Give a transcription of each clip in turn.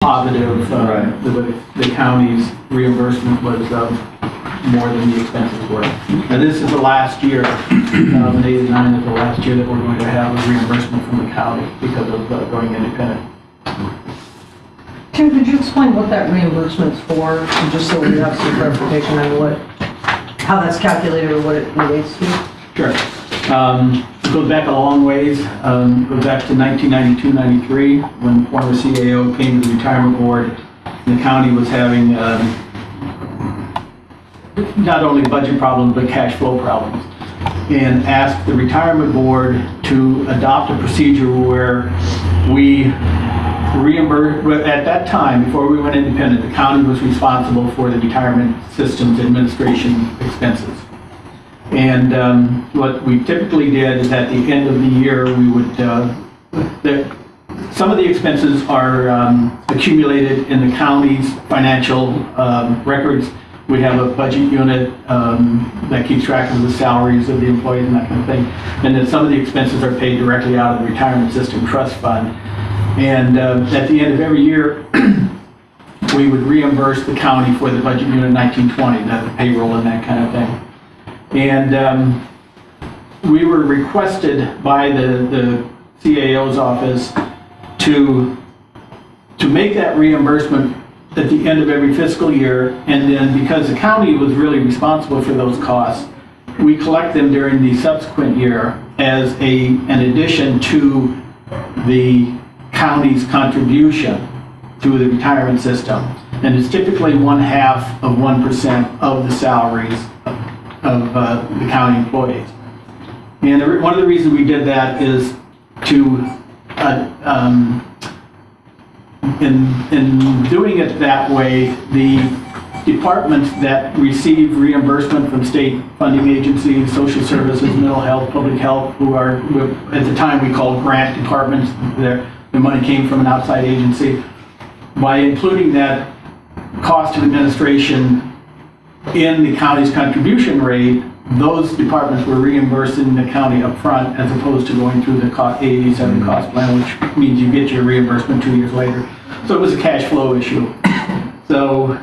positive. Right. The county's reimbursement was more than the expenses were. And this is the last year, 2008-09 is the last year that we're going to have a reimbursement from the county because of going independent. Tim, could you explain what that reimbursement's for, just so we have some clarification on how that's calculated or what it relates to? Sure. It goes back a long ways. It goes back to 1992-93 when former CAO came to the retirement board. And the county was having not only budget problems but cash flow problems, and asked the retirement board to adopt a procedure where we reimburse. At that time, before we went independent, the county was responsible for the retirement system's administration expenses. And what we typically did is at the end of the year, we would, some of the expenses are accumulated in the county's financial records. We have a budget unit that keeps track of the salaries of the employees and that kind of thing. And then some of the expenses are paid directly out of the retirement system trust fund. And at the end of every year, we would reimburse the county for the budget unit 1920, the payroll and that kind of thing. And we were requested by the CAO's office to make that reimbursement at the end of every fiscal year, and then because the county was really responsible for those costs, we collect them during the subsequent year as an addition to the county's contribution to the retirement system. And it's typically 0.5% of the salaries of the county employees. And one of the reasons we did that is to, in doing it that way, the departments that receive reimbursement from state funding agencies, social services, mental health, public health, who are, at the time we called grant departments, the money came from an outside agency. By including that cost of administration in the county's contribution rate, those departments were reimbursing the county up front as opposed to going through the A87 cost plan, which means you get your reimbursement 2 years later. So it was a cash flow issue. So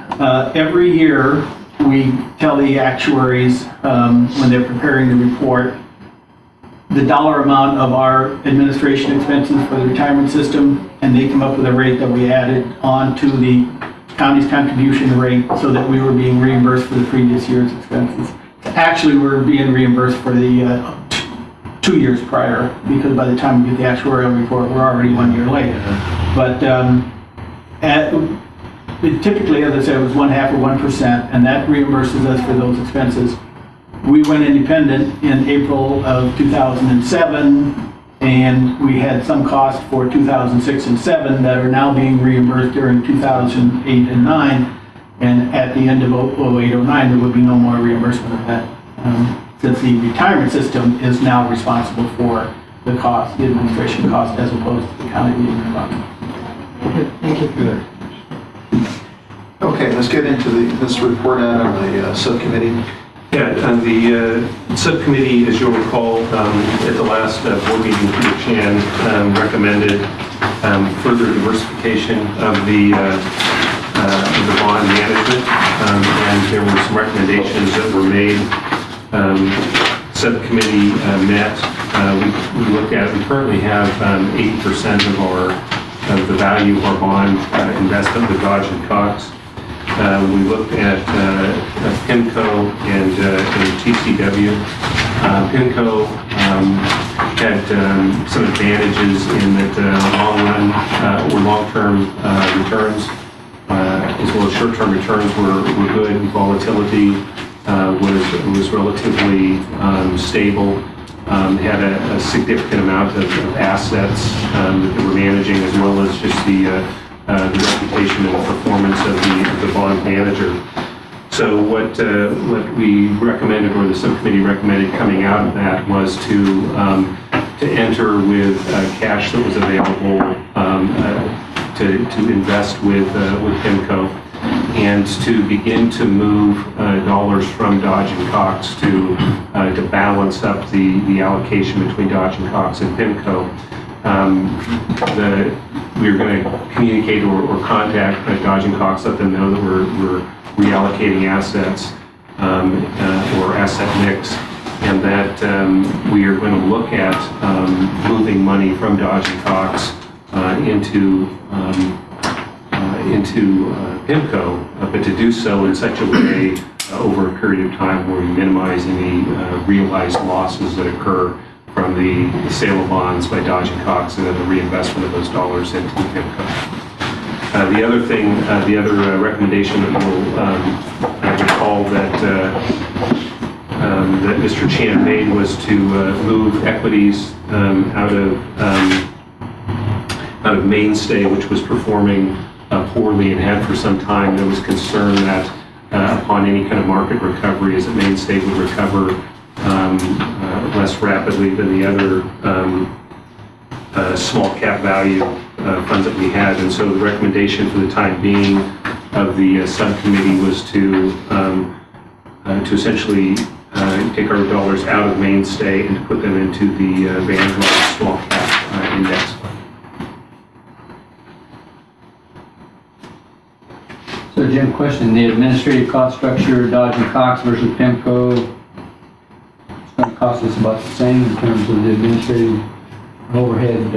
every year we tell the actuaries when they're preparing the report the dollar amount of our administration expenses for the retirement system, and they come up with a rate that we added on to the county's contribution rate so that we were being reimbursed for the previous year's expenses. Actually, we were being reimbursed for the 2 years prior, because by the time we get the actuarial report, we're already 1 year late. But typically, as I said, it was 0.5 or 1%, and that reimburses us for those expenses. We went independent in April of 2007, and we had some costs for 2006 and 7 that are now being reimbursed during 2008 and 9. And at the end of 08-09, there would be no more reimbursement of that, since the retirement system is now responsible for the cost, the administration cost, as opposed to the county being responsible. Thank you. Good. Okay, let's get into this report out on the subcommittee. Yeah, and the subcommittee, as you'll recall, at the last board meeting, Peter Chan recommended further diversification of the bond management, and there were some recommendations that were made. Subcommittee met. We currently have 80% of the value of our bond investment with Dodge and Cox. We looked at PIMCO and TCW. PIMCO had some advantages in that long run or long-term returns, as well as short-term returns were good. Volatility was relatively stable. Had a significant amount of assets that they were managing, as well as just the reputation and performance of the bond manager. So what we recommended, or the subcommittee recommended coming out of that, was to enter with cash that was available to invest with PIMCO, and to begin to move dollars from Dodge and Cox to balance up the allocation between Dodge and Cox and PIMCO. we're going to communicate or contact Dodge and Cox, let them know that we're reallocating assets or asset mix, and that we are going to look at moving money from Dodge and Cox into PIMCO, but to do so in such a way over a period of time where we minimize any realized losses that occur from the sale of bonds by Dodge and Cox and then the reinvestment of those dollars into PIMCO. The other thing, the other recommendation that we'll recall that that Mr. Chan made was to move equities out of Mainstay, which was performing poorly and had for some time. There was concern that upon any kind of market recovery, as that Mainstay would recover less rapidly than the other small cap value funds that we had. And so the recommendation for the time being of the subcommittee was to essentially take our dollars out of Mainstay and to put them into the Vanguard small cap index. So Jim, question, the administrative cost structure, Dodge and Cox versus PIMCO, it's going to cost us about the same in terms of the administrative overhead